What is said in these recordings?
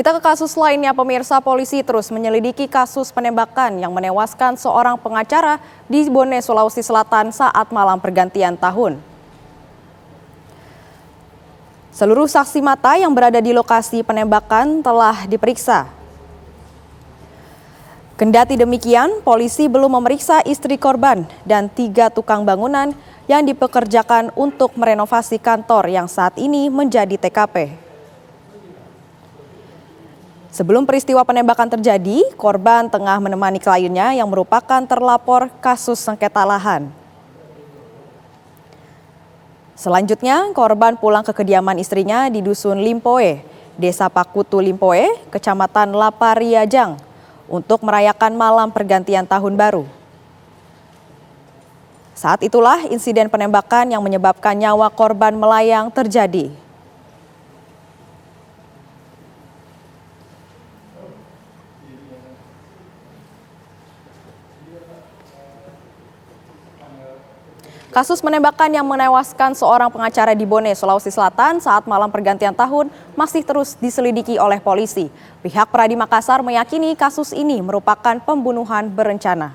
Kita ke kasus lainnya, pemirsa. Polisi terus menyelidiki kasus penembakan yang menewaskan seorang pengacara di Bone, Sulawesi Selatan saat malam pergantian tahun. Seluruh saksi mata yang berada di lokasi penembakan telah diperiksa. Kendati demikian, polisi belum memeriksa istri korban dan 3 tukang bangunan yang dipekerjakan untuk merenovasi kantor yang saat ini menjadi TKP. Sebelum peristiwa penembakan terjadi, korban tengah menemani kliennya yang merupakan terlapor kasus sengketa lahan. Selanjutnya, korban pulang ke kediaman istrinya di Dusun Limpoe, Desa Pakutu Limpoe, Kecamatan Lapariajang, untuk merayakan malam pergantian tahun baru. Saat itulah insiden penembakan yang menyebabkan nyawa korban melayang terjadi. Kasus penembakan yang menewaskan seorang pengacara di Bone, Sulawesi Selatan saat malam pergantian tahun masih terus diselidiki oleh polisi. Pihak Pradi Makassar meyakini kasus ini merupakan pembunuhan berencana.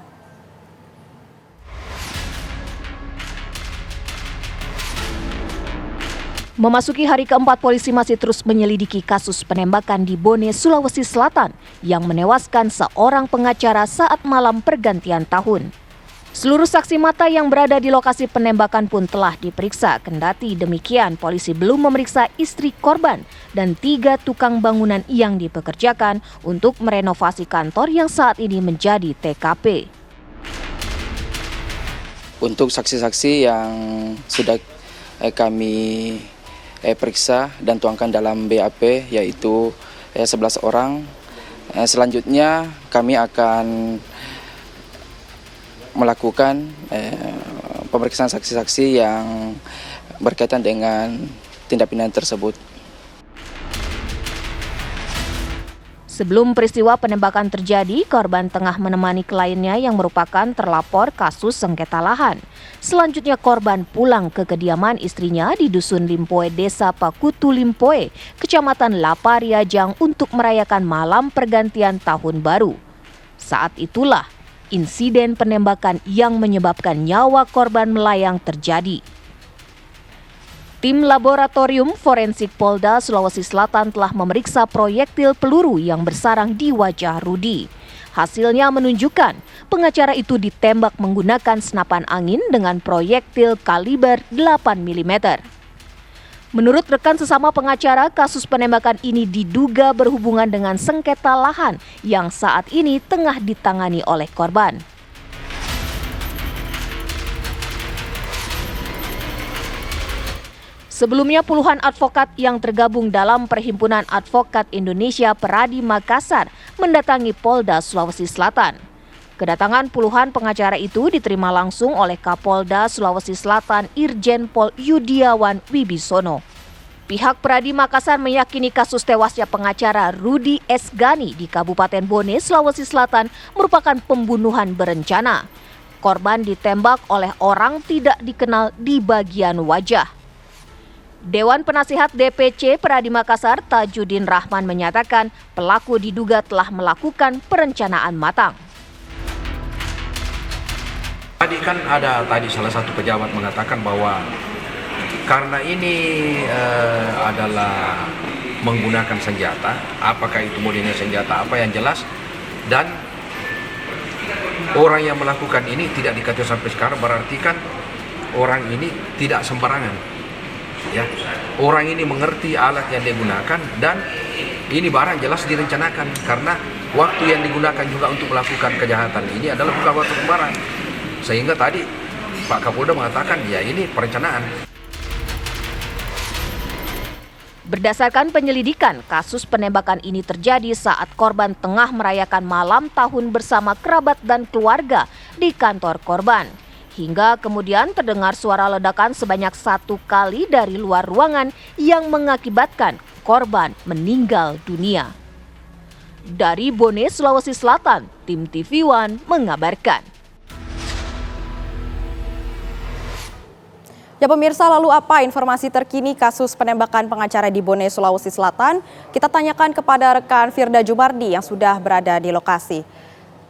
Memasuki hari keempat, polisi masih terus menyelidiki kasus penembakan di Bone, Sulawesi Selatan yang menewaskan seorang pengacara saat malam pergantian tahun. Seluruh saksi mata yang berada di lokasi penembakan pun telah diperiksa. Kendati demikian, polisi belum memeriksa istri korban dan 3 tukang bangunan yang dipekerjakan untuk merenovasi kantor yang saat ini menjadi TKP. Untuk saksi-saksi yang sudah kami periksa dan tuangkan dalam BAP yaitu 11 orang. Selanjutnya kami akan melakukan pemeriksaan saksi-saksi yang berkaitan dengan tindak pidana tersebut. Sebelum peristiwa penembakan terjadi, korban tengah menemani kliennya yang merupakan terlapor kasus sengketa lahan. Selanjutnya korban pulang ke kediaman istrinya di Dusun Limpoe, Desa Pakutu Limpoe, Kecamatan Lapariajang untuk merayakan malam pergantian tahun baru. Saat itulah insiden penembakan yang menyebabkan nyawa korban melayang terjadi. Tim Laboratorium Forensik Polda Sulawesi Selatan telah memeriksa proyektil peluru yang bersarang di wajah Rudi. Hasilnya menunjukkan pengacara itu ditembak menggunakan senapan angin dengan proyektil kaliber 8 mm. Menurut rekan sesama pengacara, kasus penembakan ini diduga berhubungan dengan sengketa lahan yang saat ini tengah ditangani oleh korban. Sebelumnya puluhan advokat yang tergabung dalam Perhimpunan Advokat Indonesia Pradi Makassar mendatangi Polda Sulawesi Selatan. Kedatangan puluhan pengacara itu diterima langsung oleh Kapolda Sulawesi Selatan Irjen Pol Yudiawan Wibisono. Pihak Pradi Makassar meyakini kasus tewasnya pengacara Rudi S. Gani di Kabupaten Bone, Sulawesi Selatan merupakan pembunuhan berencana. Korban ditembak oleh orang tidak dikenal di bagian wajah. Dewan Penasihat DPC Pradi Makassar Tajudin Rahman menyatakan pelaku diduga telah melakukan perencanaan matang. Tadi kan ada salah satu pejabat mengatakan bahwa karena ini adalah menggunakan senjata, apakah itu modelnya senjata apa yang jelas, dan orang yang melakukan ini tidak diketahui sampai sekarang, berarti kan orang ini tidak sembarangan. Ya, orang ini mengerti alat yang digunakan dan ini barang jelas direncanakan karena waktu yang digunakan juga untuk melakukan kejahatan ini adalah bukan waktu sembarang. Sehingga tadi Pak Kapolda mengatakan ya ini perencanaan. Berdasarkan penyelidikan, kasus penembakan ini terjadi saat korban tengah merayakan malam tahun bersama kerabat dan keluarga di kantor korban. Hingga kemudian terdengar suara ledakan sebanyak 1 kali dari luar ruangan yang mengakibatkan korban meninggal dunia. Dari Bone, Sulawesi Selatan, tim TV One mengabarkan. Ya pemirsa, lalu apa informasi terkini kasus penembakan pengacara di Bone, Sulawesi Selatan? Kita tanyakan kepada rekan Firda Jumardi yang sudah berada di lokasi.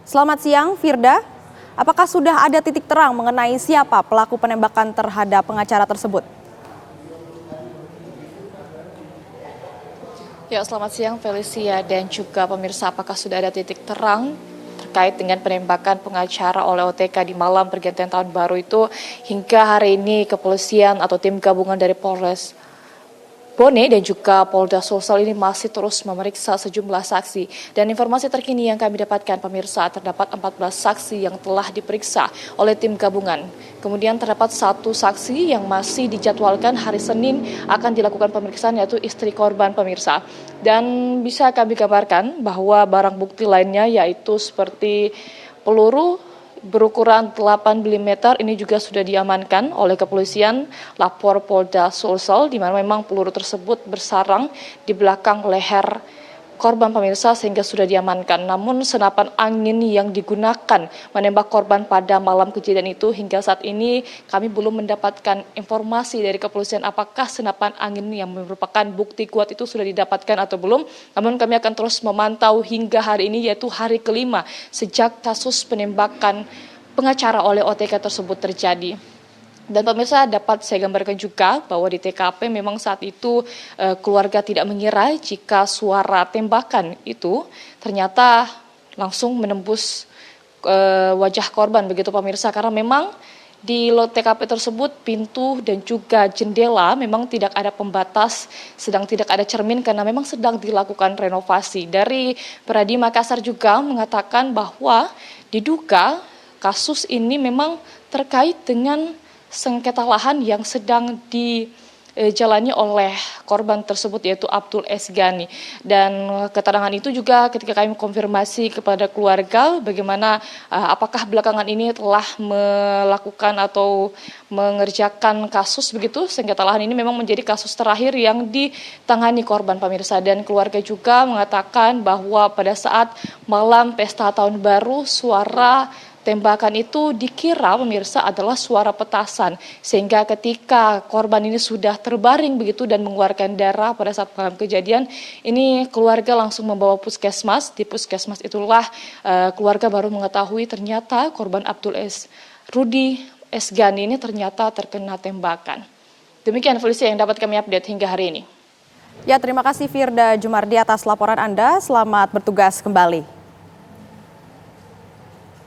Selamat siang Firda, apakah sudah ada titik terang mengenai siapa pelaku penembakan terhadap pengacara tersebut? Ya, selamat siang Felicia dan juga pemirsa, apakah sudah ada titik terang terkait dengan penembakan pengacara oleh OTK di malam pergantian tahun baru itu? Hingga hari ini kepolisian atau tim gabungan dari Polres Bone dan juga Polda Sulsel ini masih terus memeriksa sejumlah saksi. Dan informasi terkini yang kami dapatkan pemirsa, terdapat 14 saksi yang telah diperiksa oleh tim gabungan. Kemudian terdapat satu saksi yang masih dijadwalkan hari Senin akan dilakukan pemeriksaan, yaitu istri korban pemirsa. Dan bisa kami gambarkan bahwa barang bukti lainnya yaitu seperti peluru berukuran 8 mm ini juga sudah diamankan oleh kepolisian lapor Polda Sulsel, di mana memang peluru tersebut bersarang di belakang leher korban pemirsa sehingga sudah diamankan. Namun senapan angin yang digunakan menembak korban pada malam kejadian itu hingga saat ini kami belum mendapatkan informasi dari kepolisian apakah senapan angin yang merupakan bukti kuat itu sudah didapatkan atau belum. Namun kami akan terus memantau hingga hari ini, yaitu hari kelima sejak kasus penembakan pengacara oleh OTK tersebut terjadi. Dan pemirsa, dapat saya gambarkan juga bahwa di TKP memang saat itu keluarga tidak mengira jika suara tembakan itu ternyata langsung menembus wajah korban, begitu pemirsa, karena memang di TKP tersebut pintu dan juga jendela memang tidak ada pembatas, sedang tidak ada cermin karena memang sedang dilakukan renovasi. Dari Pradi Makassar juga mengatakan bahwa diduga kasus ini memang terkait dengan sengketa lahan yang sedang dijalani oleh korban tersebut, yaitu Abdul Esgani. Dan keterangan itu juga ketika kami konfirmasi kepada keluarga bagaimana apakah belakangan ini telah melakukan atau mengerjakan kasus begitu, sengketa lahan ini memang menjadi kasus terakhir yang ditangani korban pemirsa. Dan keluarga juga mengatakan bahwa pada saat malam pesta tahun baru suara tembakan itu dikira pemirsa adalah suara petasan, sehingga ketika korban ini sudah terbaring begitu dan mengeluarkan darah pada saat malam kejadian ini, keluarga langsung membawa puskesmas. Di puskesmas itulah keluarga baru mengetahui ternyata korban Rudi Esgani ini ternyata terkena tembakan. Demikian Felicia yang dapat kami update hingga hari ini. Ya, terima kasih Firda Jumardi atas laporan Anda. Selamat bertugas kembali.